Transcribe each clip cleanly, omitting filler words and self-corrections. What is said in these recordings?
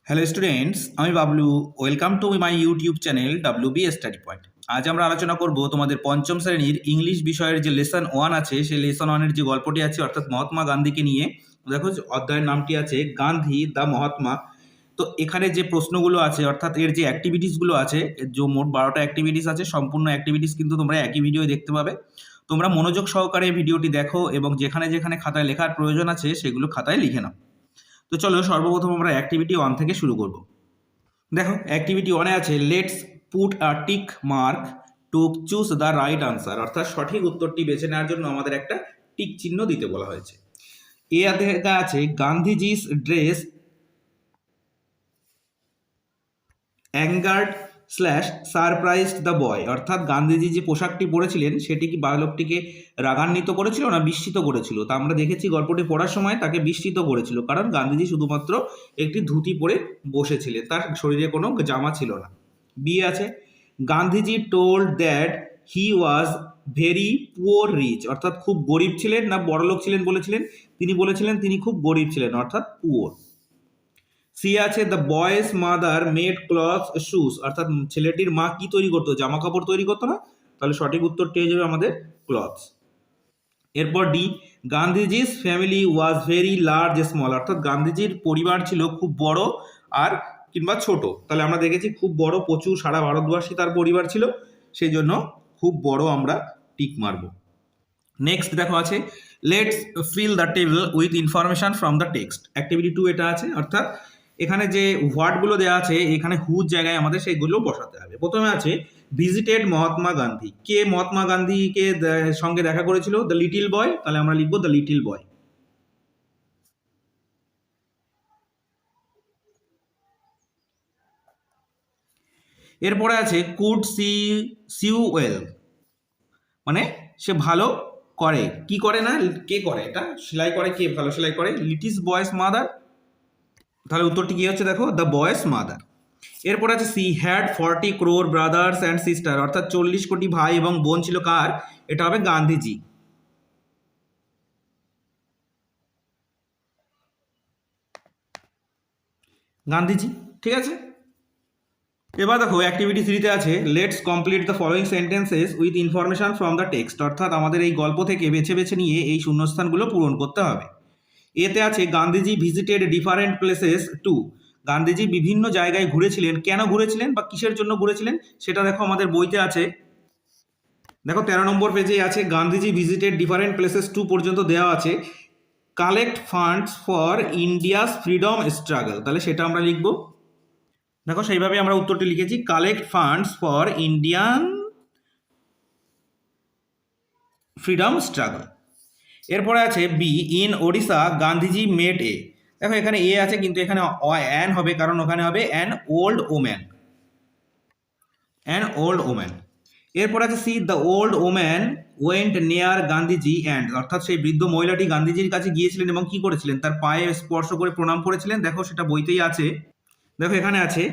Hello students, আমি Bablu. Welcome to my YouTube channel WB study point. আজ আমরা আলোচনা করব তোমাদের পঞ্চম শ্রেণীর ইংলিশ বিষয়ের যে লেসন 1 আছে, সেই লেসন 1-এর যে গল্পটি আছে অর্থাৎ মহাত্মা গান্ধীকে নিয়ে। দেখো অধ্যায়ের নামটি আছে গান্ধী দ্য মহাত্মা। তো এখানে যে প্রশ্নগুলো আছে অর্থাৎ এর যে অ্যাক্টিভিটিসগুলো আছে, এর যে মোট 12টা অ্যাক্টিভিটিস আছে, সম্পূর্ণ অ্যাক্টিভিটিস কিন্তু তোমরা একই ভিডিও দেখতে পাবে। তোমরা মনোযোগ সহকারে ভিডিওটি দেখো এবং যেখানে যেখানে খাতায় লেখার প্রয়োজন আছে সেগুলো খাতায় লিখে নাও। তো চলো সর্বপ্রথম আমরা অ্যাক্টিভিটি 1 থেকে শুরু করব। দেখো অ্যাক্টিভিটি 1-এ আছে let's put a tick mark to choose the right answer, অর্থাৎ সঠিক উত্তরটি বেছে নেওয়ার জন্য আমাদের একটা টিক চিহ্ন দিতে বলা হয়েছে। এ আছে Gandhiji's dress angered slash surprised the boy, অর্থাৎ গান্ধীজি যে পোশাকটি পরেছিলেন সেটি কি বালকটিকে রাগান্বিত করেছিল না বিস্মিত করেছিল। তা আমরা দেখেছি গল্পটি পড়ার সময় তাকে বিস্মিত করেছিল, কারণ গান্ধীজি শুধুমাত্র একটি ধুতি পরে বসেছিলেন, তার শরীরে কোনো জামা ছিল না। বি আছে Gandhiji told that he was very poor rich, অর্থাৎ খুব গরিব ছিলেন না বড়লোক ছিলেন বলেছিলেন। তিনি বলেছিলেন তিনি খুব গরিব ছিলেন, অর্থাৎ পুয়ার। সি আছে the boys mother made cloth shoes, অর্থাৎ ছেলেটির মা কি তৈরি করতো, জামা কাপড় তৈরি করতো না। তাহলে সঠিক উত্তরটি হয়ে যাবে আমাদের ক্লথ। এরপর D Gandhiji's family was very large small, অর্থাৎ গান্ধীজির পরিবার ছিল খুব বড় আর কিংবা ছোট। তাহলে আমরা দেখেছি খুব বড়, প্রচুর, সারা ভারতবর্ষে তার পরিবার ছিল, সেই জন্য খুব বড় আমরা টিক মারব। নেক্সট দেখো আছে let's fill the table with information from the text. Activity 2 এটা আছে, অর্থাৎ এখানে যে ওয়ার্ডগুলো দেওয়া আছে এখানে হুজ জায়গায় আমাদের সেইগুলো বসাতে হবে। প্রথমে আছে ভিজিটেড মহাত্মা গান্ধী, কে মহাত্মা গান্ধীকে সঙ্গে দেখা করেছিল? দ্য লিটিল বয়, তাহলে আমরা লিখবো দ্য লিটিল বয়। এরপরে আছে কুড সিউ ওয়েল, মানে সে ভালো করে, কি করে না কে করে, এটা সেলাই করে, কে ভালো সেলাই করে? লিটিল বয়েস মাদার। তাহলে উত্তরটি কি হচ্ছে দেখো দ্য বয়েস মাদার। এরপর আছে she had 40 crore brothers and sister, অর্থাৎ 40 কোটি ভাই এবং বোন ছিল কার? এটা হবে গান্ধীজি। গান্ধীজি, ঠিক আছে। এবার দেখো অ্যাক্টিভিটি 3-তে আছে let's complete the following sentences with information from the text, অর্থাৎ আমাদের এই গল্প থেকে বেছে বেছে নিয়ে এই শূন্যস্থানগুলো পূরণ করতে হবে। এতে আছে Gandhiji visited different places two, Gandhiji বিভিন্ন জায়গায় ঘুরেছিলেন, কেন ঘুরেছিলেন বা কিসের জন্য ঘুরেছিলেন সেটা দেখো আমাদের বইতে আছে। দেখো 13 নম্বর পেজে আছে Gandhiji visited different places two পর্যন্ত দেওয়া আছে collect funds for India's freedom struggle, তাহলে সেটা আমরা লিখব। দেখো সেইভাবে আমরা উত্তরটি লিখেছি collect funds for Indian freedom struggle. এরপরে আছে বি ইন ওড়িশা গান্ধীজি মেট এ, দেখো এখানে এ আছে কিন্তু এখানে অ্যান হবে, কারণ ওখানে হবে an old woman, an old woman. এরপর আছে C the old woman went near Gandhiji and, অর্থাৎ সেই বৃদ্ধ মহিলাটি গান্ধীজির কাছে গিয়েছিলেন এবং কি করেছিলেন? তার পায়ে স্পর্শ করে প্রণাম করেছিলেন। দেখো সেটা বইতেই আছে। দেখো এখানে আছে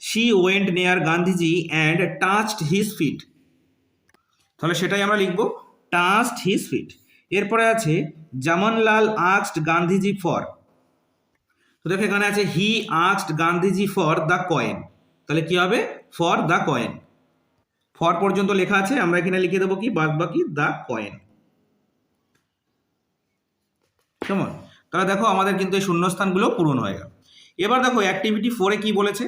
she went near Gandhiji and touched his fit, তাহলে সেটাই আমরা লিখবো টাচড হিজ ফিট। এরপরে আছে জামানলাল আস্কড গান্ধীজি ফর, তো দেখো এখানে আছে he asked Gandhiji for the coin, তাহলে কি হবে? For the coin. ফর পর্যন্ত লেখা আছে, আমরা এখানে লিখে দেবো কি বাদ বাকি দ্য কয়েন। কেমন? তাহলে দেখো আমাদের কিন্তু এই শূন্যস্থানগুলো পূরণ হয়ে গেল। এবার দেখো অ্যাক্টিভিটি 4-এ কি বলেছে?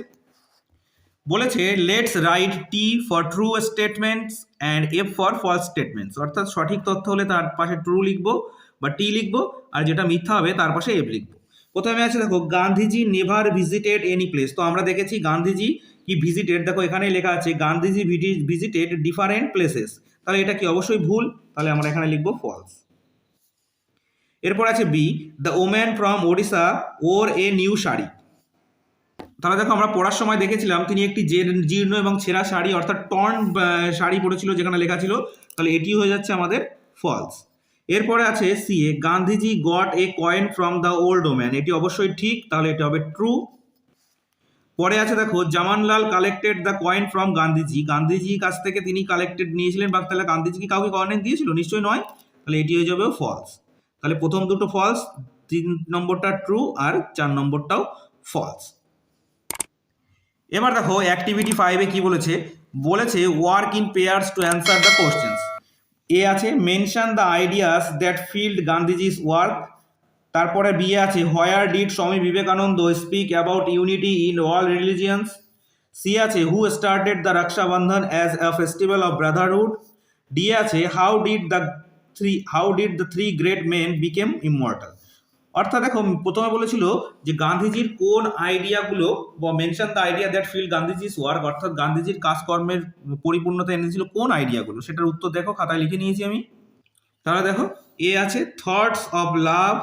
বলেছে let's write T for true statements and F for false statements, অর্থাৎ সঠিক তথ্য হলে তার পাশে ট্রু লিখবো বা টি লিখবো, আর যেটা মিথ্যা হবে তার পাশে এফ লিখবো। প্রথমে আছে দেখো Gandhiji never visited any place, তো আমরা দেখেছি গান্ধীজি কি ভিজিটেড, দেখো এখানে লেখা আছে গান্ধীজি ভিজিটেড ডিফারেন্ট প্লেসেস, তাহলে এটা কি অবশ্যই ভুল, তাহলে আমরা এখানে লিখবো ফলস। এরপর আছে B the woman from Odisha or a new sari, তাহলে দেখো আমরা পড়ার সময় দেখেছিলাম তিনি একটি জীর্ণ এবং ছেঁড়া শাড়ি অর্থাৎ টর্ন শাড়ি পরেছিল যেখানে লেখা ছিল, তাহলে এটি হয়ে যাচ্ছে আমাদের ফলস। এরপরে আছে C a Gandhiji got a coin from the old woman, এটি অবশ্যই ঠিক, তাহলে এটা হবে ট্রু। পরে আছে দেখো Jamnalal collected the coin from Gandhiji, গান্ধীজির কাছ থেকে তিনি কালেক্টেড নিয়েছিলেন, বা তাহলে গান্ধীজি কি কাউকে কয়েন দিয়েছিল? নিশ্চয়ই নয়, তাহলে এটি হয়ে যাবে ফলস। তাহলে প্রথম দুটো ফলস, 3 নম্বরটা ট্রু আর 4 নম্বরটাও ফলস। এবার দেখো অ্যাক্টিভিটি 5-এ কি বলেছে, বলেছে work in pairs to answer the questions. A আছে mention the ideas that filled Gandhiji's work. তারপরে বি আছে where did Swami Vivekananda speak about unity in all religions. C আছে who started the Rakshabandhan as a festival of brotherhood. D আছে how did the three great men became immortal. অর্থাৎ দেখো প্রথমে বলেছিল যে গান্ধীজির কোন আইডিয়াগুলো বা mention the idea that fill Gandhiji's work, অর্থাৎ গান্ধীজির কাজকর্মের পরিপূর্ণতা এনেছিল কোন আইডিয়াগুলো, সেটার উত্তর দেখো খাতায় লিখে নিয়েছি আমি। তাহলে দেখো এ আছে thoughts of love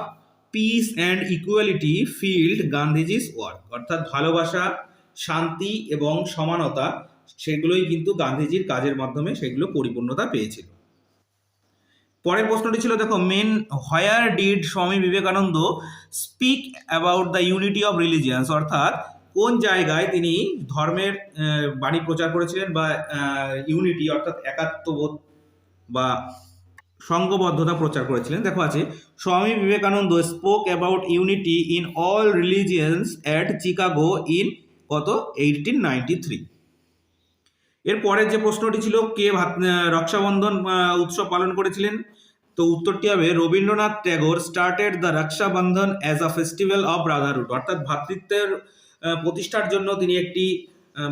piece and equality field Gandhiji's work, অর্থাৎ ভালোবাসা শান্তি এবং সমানতা সেগুলোই কিন্তু গান্ধীজির কাজের মাধ্যমে সেগুলো পরিপূর্ণতা পেয়েছিল। পরের প্রশ্নটি ছিল দেখো main where did Swami Vivekananda speak about the unity of religions, অর্থাৎ কোন জায়গায় তিনি ধর্মের বাণী প্রচার করেছিলেন বা ইউনিটি অর্থাৎ একাত্মবোধ বা সংঘবদ্ধতা প্রচার করেছিলেন। দেখো আছে Swami Vivekananda spoke about unity in all religions at Chicago in কত 1893। এর পরের যে প্রশ্নটি ছিল কে রক্ষাবন্ধন উৎসব পালন করেছিলেন, তো উত্তরটি হবে Rabindranath Tagore started the Rakshabandhan as a festival of Brotherhood, অর্থাৎ ভ্রাতৃত্বের প্রতিষ্ঠার জন্য তিনি একটি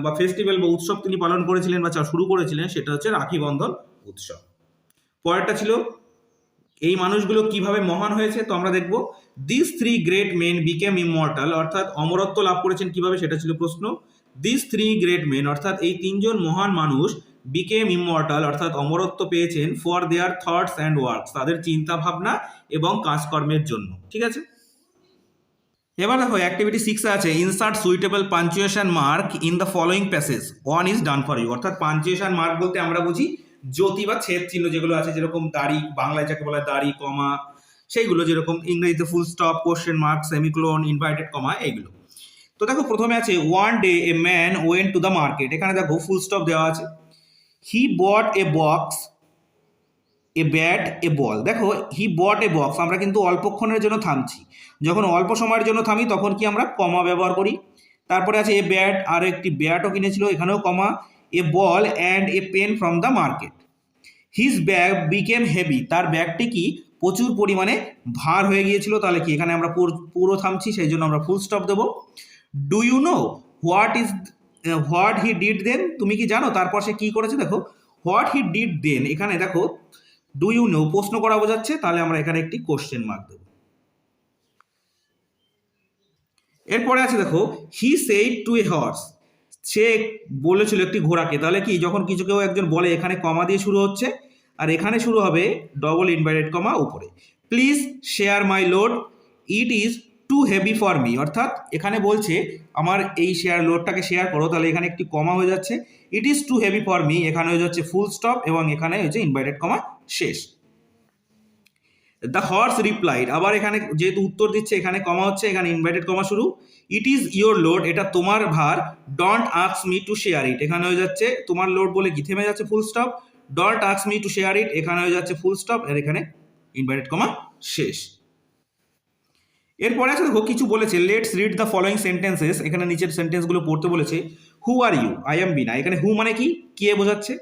বা ফেস্টিভ্যাল বা উৎসব তিনি পালন করেছিলেন বা শুরু করেছিলেন, সেটা হচ্ছে রাখি বন্ধন উৎসব। পরেরটা ছিল এই মানুষগুলো কিভাবে মহান হয়েছে, তো আমরা দেখব this three great men became immortal, অর্থাৎ অমরত্ব লাভ করেছেন কিভাবে, সেটা ছিল প্রশ্ন। দিস থ্রি গ্রেট মেন অর্থাৎ এই তিনজন মহান মানুষ বিকেম ইমমর্টাল অর্থাৎ অমরত্ব পেয়েছেন for their thoughts and works, তাদের চিন্তা ভাবনা এবং কাজকর্মের জন্য। ঠিক আছে, এবার দেখো অ্যাক্টিভিটি 6 আছে insert suitable punctuation mark in the following passage one is done for you, অর্থাৎ পাঞ্চুয়েশন মার্ক বলতে আমরা বুঝি জ্যোতি বা ছেদ চিহ্ন যেগুলো আছে, যেরকম দাড়ি বাংলায় যাকে বলা হয় দাড়ি কমা, সেইগুলো যেরকম ইংরেজিতে full stop question mark semicolon inverted comma এইগুলো। তো দেখো প্রথমে আছে one day a man went to the market, এখানে দেখো ফুল স্টপ দেওয়া আছে। হি বট এ বক্স এ ব্যাট এ বল, দেখো হি বট এ বক্স আমরা কিন্তু অল্পক্ষণের জন্য থামছি, যখন অল্প সময়ের জন্য থামি তখন কি আমরা কমা ব্যবহার করি। তারপরে আছে এ ব্যাট, আর একটি ব্যাটও কিনেছিল, এখানেও comma. A ball and a pen from the market. His bag became heavy, তার ব্যাগটি কি প্রচুর পরিমাণে ভার হয়ে গিয়েছিল, তাহলে কি এখানে আমরা পুরো থামছি সেই জন্য আমরা ফুল স্টপ দেবো। Do you know what he did then, তুমি কি জানো তারপর সে কি করেছে, দেখো হোয়াট হি ডিড দেন, এখানে দেখো ডু ইউ নো প্রশ্ন করা বোঝাচ্ছে, তাহলে আমরা এখানে একটি কোশ্চেন মার্ক দেব। এরপরে আছে দেখো he said to a horse, সে বলেছিল একটি ঘোড়াকে, তাহলে কি যখন কিছু কেউ একজন বলে এখানে কমা দিয়ে শুরু হচ্ছে আর এখানে শুরু হবে ডবল ইনভার্টেড কমা উপরে। Please share my load it is too heavy for me, অর্থাৎ এখানে বলছে আমার এই লোডটাকে শেয়ার করো, তাহলে এখানে একটি কমা হয়ে যাচ্ছে। It is too heavy for me, এখানে হয়ে যাচ্ছে ফুল স্টপ এবং এখানে হচ্ছে ইনভার্টেড কমা শেষ। দ্য হর্স রিপ্লাইড, আবার এখানে যেহেতু উত্তর দিচ্ছে এখানে কমা হচ্ছে, এখানে ইনভার্টেড কমা শুরু। ইট ইজ ইয়োর লোড, এটা তোমার ভার। Don't ask me to share it, এখানে হয়ে যাচ্ছে তোমার লোড বলে কি থেমে যাচ্ছে full stop. Don't ask me to share it, এখানে হয়ে যাচ্ছে ফুল স্টপ আর এখানে ইনভার্টেড কমা শেষ। এরপরে আছে দেখো কিছু বলেছে let's read the following sentences, এখানে নিচের সেন্টেন্সগুলো পড়তে বলেছে। হু আর ইউ, আই এম বিনা, এখানে হু মানে কি কে বোঝাচ্ছে।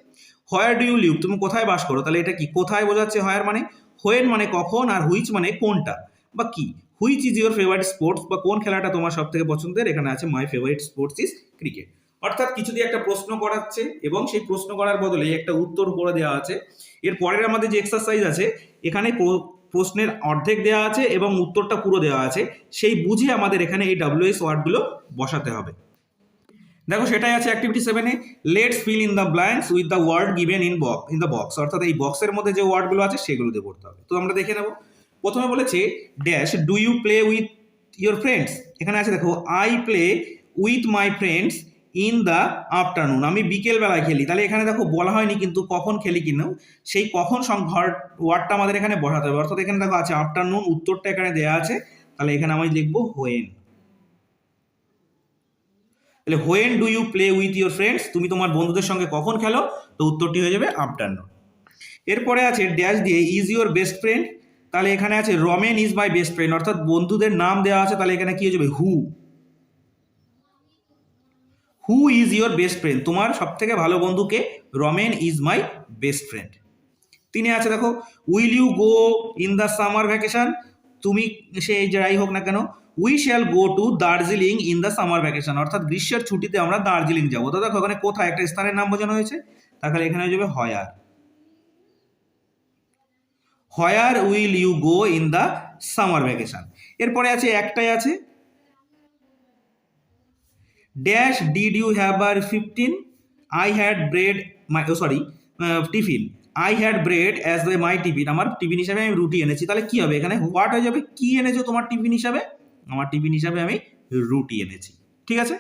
হোয়ার ডু ইউ লিভ, তুমি কোথায় বাস করো, তাহলে এটা কি কোথায় বোঝাচ্ছে হোয়ার মানে। হোয়েন মানে কখন, আর হুইচ মানে কোনটা বা কি। Which is your favourite sports, বা কোন খেলাটা তোমার সব থেকে পছন্দের, এখানে আছে my favourite sports is cricket. অর্থাৎ কিছু দিয়ে একটা প্রশ্ন করাচ্ছে এবং সেই প্রশ্ন করার বদলে একটা উত্তর করে দেওয়া আছে। এর পরের আমাদের যে এক্সারসাইজ আছে এখানে প্রশ্নের অর্ধেক দেওয়া আছে এবং উত্তরটা পুরো দেওয়া আছে, সেই বুঝে আমাদের এখানে এই ডাব্লিউএস ওয়ার্ডগুলো বসাতে হবে। দেখো সেটাই আছে অ্যাক্টিভিটি 7-এ let's fill in the blanks with the word given in the box, অর্থাৎ এই বক্সের মধ্যে যে ওয়ার্ডগুলো আছে সেগুলো দিয়ে পড়তে হবে। তো আমরা দেখে নেব। প্রথমে বলেছে dash do you play with your friends, এখানে আছে দেখো I play with my friends in the afternoon, আমি বিকেলবেলায় খেলি, তাহলে এখানে দেখো বলা হয়নি কিন্তু কখন খেলি কিনা, সেই কখন ওয়ার্ডটা আমাদের এখানে বসাতে হবে। অর্থাৎ এখানে দেখো আছে আফটারনুন, উত্তরটা এখানে দেওয়া আছে, তাহলে এখানে আমি লিখবো হোয়েন। তাহলে when do you play with your friends, তুমি তোমার বন্ধুদের সঙ্গে কখন খেলো, তো উত্তরটি হয়ে যাবে আফটারনুন। এরপরে আছে ড্যাশ দিয়ে ইজ ইউর বেস্ট ফ্রেন্ড, তাহলে এখানে আছে Ramen is my best friend, অর্থাৎ বন্ধুদের নাম দেওয়া আছে, তাহলে এখানে কি হয়ে যাবে who. Who is your best friend, তোমার সব থেকে ভালো বন্ধুকে, Ramen is my best friend. তিনে আছে দেখো, will you go in the summer vacation, তুমি সে যাই হোক না কেন, we shall go to Darjeeling in the summer vacation, অর্থাৎ গ্রীষ্মের ছুটিতে আমরা দার্জিলিং যাবো। তো দেখো এখানে কোথায় একটা স্থানের নাম বোঝানো হয়েছে, তাহলে এখানে হয়ে যাবে where. Where will you go in the summer vacation. এরপরে আছে একটাই আছে, ড্যাশ ডিড ইউ হ্যাভ আর 15, I had bread my sorry tiffin, I had bread as the my tiffin, আমার টিফিন হিসাবে আমি রুটি এনেছি। তাহলে কি হবে এখানে, হোয়াট হয়ে যাবে, কি এনেছো তোমার টিফিন হিসাবে, আমার টিফিন হিসাবে আমি রুটি এনেছি। ঠিক আছে।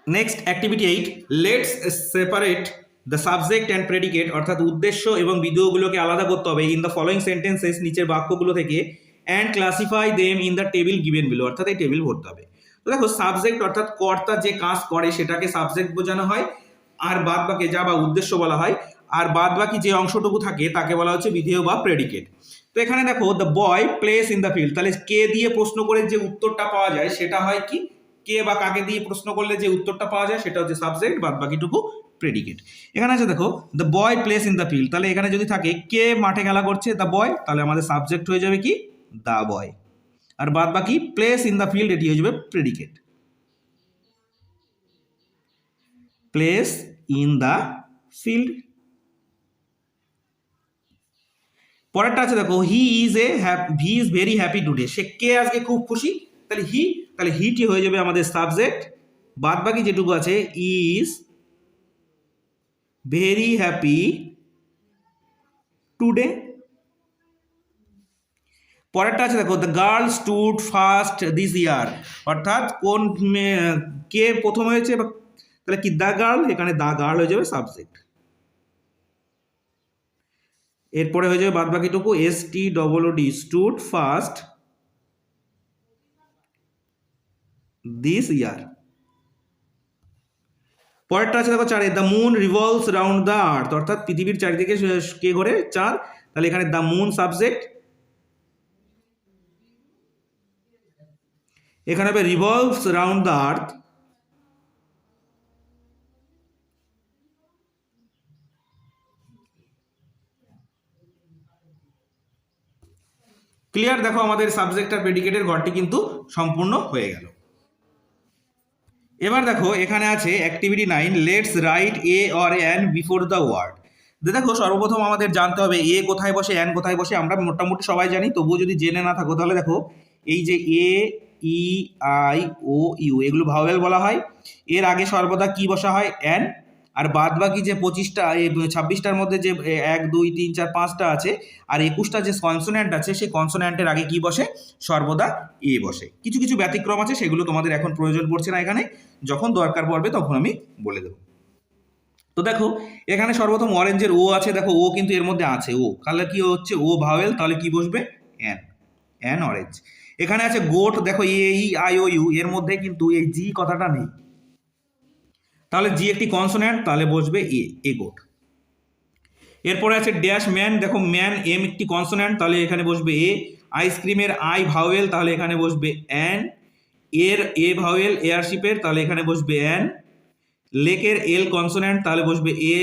Next activity 8, let's separate the subject and predicate, অর্থাৎ উদ্দেশ্য এবং বিধেয়গুলোকে আলাদা করতে হবে ইন দ্য ফলোয়িং সেন্টেন্সেস, নিচের বাক্যগুলো থেকে, and classify them in the table given below, অর্থাৎ এই টেবিল ভরতে হবে। তো দেখো সাবজেক্ট অর্থাৎ কর্তা যে কাজ করে সেটাকে সাবজেক্ট বোঝানো হয়, আর বাদ বাকি যা বা উদ্দেশ্য বলা হয়, আর বাদ বাকি যে অংশটুকু থাকে তাকে বলা হচ্ছে বিধেয় বা প্রেডিকেট। তো এখানে দেখো the boy place in the field, তাহলে কে দিয়ে প্রশ্ন করে যে উত্তরটা পাওয়া যায় সেটা হয় কি, কে বা কাকে দিয়ে প্রশ্ন করলে যে উত্তরটা পাওয়া যায় সেটা হচ্ছে সাবজেক্ট, বাদ বাকিটুকু প্রেডিকেট। এখানে আছে দেখো the boy place in the field, তাহলে এখানে যদি থাকে কে মাঠে খেলা করছে, দ্য বয়, তাহলে আমাদের সাবজেক্ট হয়ে যাবে কি দ্য বয়, আর বাদ বাকি প্লেস ইন দ্য ফিল্ড এটি হয়ে যাবে predicate, place in the field. পরেরটা আছে দেখো, he is very happy today, সে কে আজকে খুব খুশি, তাহলে হিটি হয়ে যাবে আমাদের সাবজেক্ট, বাদ বাকি যেটুকু আছে ইজ ভেরি হ্যাপি টুডে। পরেরটা আছে দেখো, the girl stood first this ইয়ার, অর্থাৎ কোন কে প্রথম হয়েছে, তাহলে কি দ্য গার্ল, এখানে দ্য গার্ল হয়ে যাবে সাবজেক্ট। এরপরে হয়ে যাবে বাদ বাকিটুকু STOOD, স্টুড ফার্স্ট দিস ইয়ার। পরেরটা আছে দেখো 4, the moon revolves round the earth, অর্থাৎ পৃথিবীর চারিদিকে কে ঘোরে, চাঁদ, তাহলে এখানে দ্য মুন সাবজেক্ট, এখানে হবে revolves round the earth. Clear, দেখো আমাদের সাবজেক্ট আর প্রেডিকেটের ঘরটি কিন্তু সম্পূর্ণ হয়ে গেল। এবার দেখো এখানে আছে activity 9, let's write a or an before the word. দেখো সর্বপ্রথম আমাদের জানতে হবে এ কোথায় বসে, অ্যান কোথায় বসে, আমরা মোটামুটি সবাই জানি, তবুও যদি জেনে না থাকো তাহলে দেখো এই যে এ, ই, আই, ও, ইউ এগুলো ভাওয়েল বলা হয়, এর আগে সর্বদা কি বসা হয়, অ্যান, আর বাদ বাকি যে 25টা 26টার মধ্যে যে 1 2 3 4 5টা আছে, আর 21টা যে কনসোন্যান্ট আছে সেই কনসোন্যান্টের আগে কি বসে, সর্বদা এ বসে। কিছু কিছু ব্যতিক্রম আছে, সেগুলো তোমাদের এখন প্রয়োজন পড়ছে না, এখানে যখন দরকার পড়বে তখন আমি বলে দেবো। তো দেখো এখানে সর্বপ্রথম অরেঞ্জের ও আছে, দেখো ও কিন্তু এর মধ্যে আছে, ও তাহলে কি হচ্ছে ও ভাওয়েল, তাহলে কি বসবে অ্যান, অ্যান অরেঞ্জ। এখানে আছে গোট, দেখো এ, ই, আই, ও, ইউ, এর মধ্যে কিন্তু এই জি কথাটা নেই, তাহলে জি একটি কনসোন্যান্ট, তাহলে বসবে এ গোট। এরপরে আছে ড্যাশ ম্যান, দেখো ম্যান এম একটি কনসোন্যান্ট, তাহলে এখানে বসবে এ। আইসক্রিমের আই ভাওয়েল, তাহলে এখানে বসবে অ্যান। এর এ ভাওয়েল এয়ারশিপের, তাহলে এখানে বসবে অ্যান। লেকের এল কনসোন্যান্ট, তাহলে বসবে এ।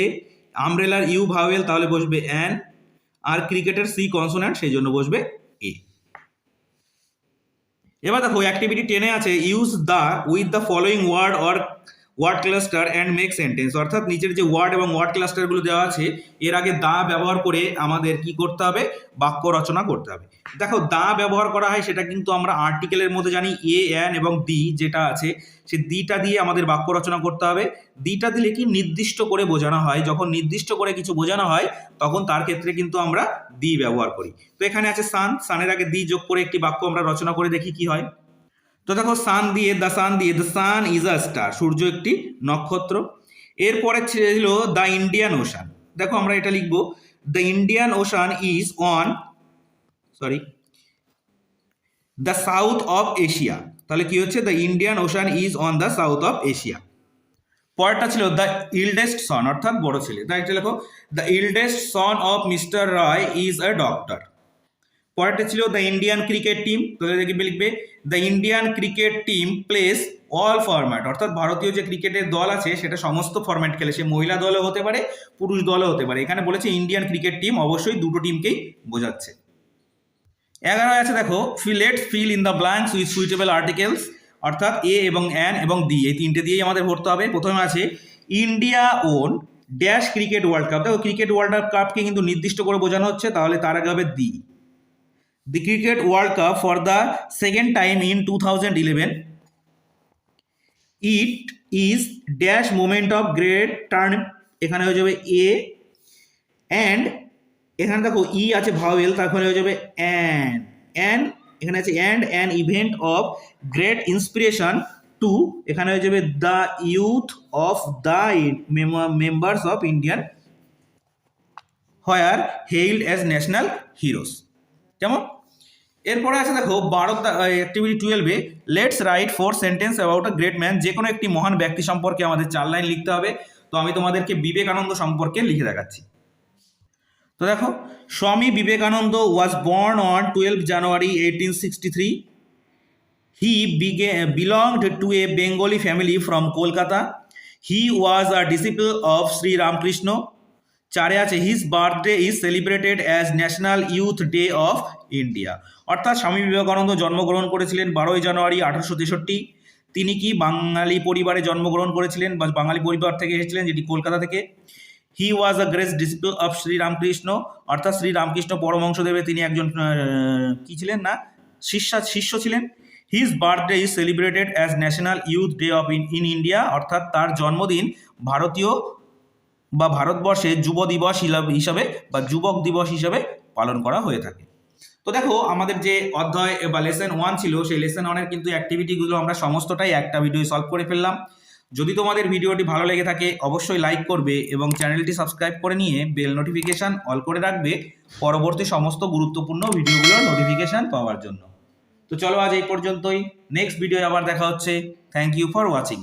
আমব্রেলার ইউ ভাওয়েল, তাহলে বসবে অ্যান। আর ক্রিকেটের সি কনসোন্যান্ট, সেই জন্য বসবে এ। এবার দেখো অ্যাক্টিভিটি 10 আছে, use the with the following word or word cluster and make sentence, অর্থাৎ নিচের যে ওয়ার্ড এবং ওয়ার্ড ক্লাস্টারগুলো দেওয়া আছে এর আগে দা ব্যবহার করে আমাদের কি করতে হবে, বাক্য রচনা করতে হবে। দেখো দা ব্যবহার করা হয় সেটা কিন্তু আমরা আর্টিকেলের মধ্যে জানি, এ, অ্যান এবং দি যেটা আছে সে দিটা দিয়ে আমাদের বাক্য রচনা করতে হবে। দিটা দিলে কি নির্দিষ্ট করে বোঝানো হয়, যখন নির্দিষ্ট করে কিছু বোঝানো হয় তখন তার ক্ষেত্রে কিন্তু আমরা দি ব্যবহার করি। তো এখানে আছে সান, সানের আগে দি যোগ করে একটি বাক্য আমরা রচনা করে দেখি কি হয়। তো দেখো সান দিয়ে the sun is a star, সূর্য একটি নক্ষত্র। এরপরে ছিল দ্য ইন্ডিয়ান ওশান, দেখো আমরা এটা লিখবো the Indian ocean is on the south of Asia, তাহলে কি হচ্ছে the Indian ocean is on the south of Asia. পরেরটা ছিল দ্য ইল্ডেস্ট সন, অর্থাৎ বড় ছেলে, তাই এটা লেখো the eldest son of mister Roy is a doctor. পরেরটা ছিল দ্য ইন্ডিয়ান ক্রিকেট টিম, তো দেখে লিখবে the Indian cricket team plays all format, অর্থাৎ ভারতীয় যে ক্রিকেটের দল আছে সেটা সমস্ত ফরম্যাট খেলে, সে মহিলা দলও হতে পারে পুরুষ দলও হতে পারে। এখানে বলেছে ইন্ডিয়ান ক্রিকেট টিম, অবশ্যই দুটো টিমকেই বোঝাচ্ছে। 11 আছে দেখো, let's fill in the blanks with suitable articles, অর্থাৎ এ এবং অ্যান এবং দি, এই তিনটে দিয়েই আমাদের ভরতে হবে। প্রথমে আছে India won dash cricket world cup, দেখো ক্রিকেট ওয়ার্ল্ড কাপকে কিন্তু নির্দিষ্ট করে বোঝানো হচ্ছে, তাহলে তার আগে হবে the cricket world cup for the second time in 2011, it is dash moment of great turn, এখানে হয়ে যাবে এ, অ্যান্ড এখানে দেখো ই আছে ভাওয়েল, তারপরে হয়ে যাবে অ্যান্ড এখানে আছে and an event of great inspiration to, এখানে হয়ে যাবে the youth of the members of Indian where hailed as national heroes. কেমন? এরপরে আছে দেখো 12 অ্যাক্টিভিটি 12-এ let's write 4 sentence about a great man, যে কোনো একটি মহান ব্যক্তি সম্পর্কে আমাদের 4 লাইন লিখতে হবে। তো আমি তোমাদেরকে বিবেকানন্দ সম্পর্কে লিখে দেখাচ্ছি। তো দেখো, Swami Vivekananda was born on 12 January 1863. He belonged to a Bengali family from Kolkata. He was a disciple of Sri Ramakrishna. 4 আছে his birthday is celebrated as national youth day of India, অর্থাৎ স্বামী বিবেকানন্দ জন্মগ্রহণ করেছিলেন 12 জানুয়ারি 1863। তিনি কি বাঙালি পরিবারে জন্মগ্রহণ করেছিলেন বা বাঙালি পরিবার থেকে এসেছিলেন, যেটি কলকাতা থেকে। He was a great disciple of Shri Ramakrishna, অর্থাৎ শ্রী রামকৃষ্ণ পরমহংসদেবের তিনি একজন কি ছিলেন না শিষ্য ছিলেন। His birthday is celebrated as national youth day of in India, অর্থাৎ তার জন্মদিন ভারতীয় বা ভারতবর্ষে যুব দিবস হিসাবে বা যুবক দিবস হিসাবে পালন করা হয়ে থাকে। তো দেখো, আমাদের যে অধ্যায় বা লেসন 1 ছিল, সেই লেসন 1-এর কিন্তু অ্যাক্টিভিটিগুলো আমরা সমস্তটাই একটা ভিডিও সলভ করে ফেললাম। যদি তোমাদের ভিডিওটি ভালো লেগে থাকে অবশ্যই লাইক করবে এবং চ্যানেলটি সাবস্ক্রাইব করে নিয়ে বেল নোটিফিকেশান অল করে রাখবে পরবর্তী সমস্ত গুরুত্বপূর্ণ ভিডিওগুলোর নোটিফিকেশান পাওয়ার জন্য। তো চলো আজ এই পর্যন্তই, নেক্সট ভিডিও আবার দেখা হচ্ছে। Thank you for watching.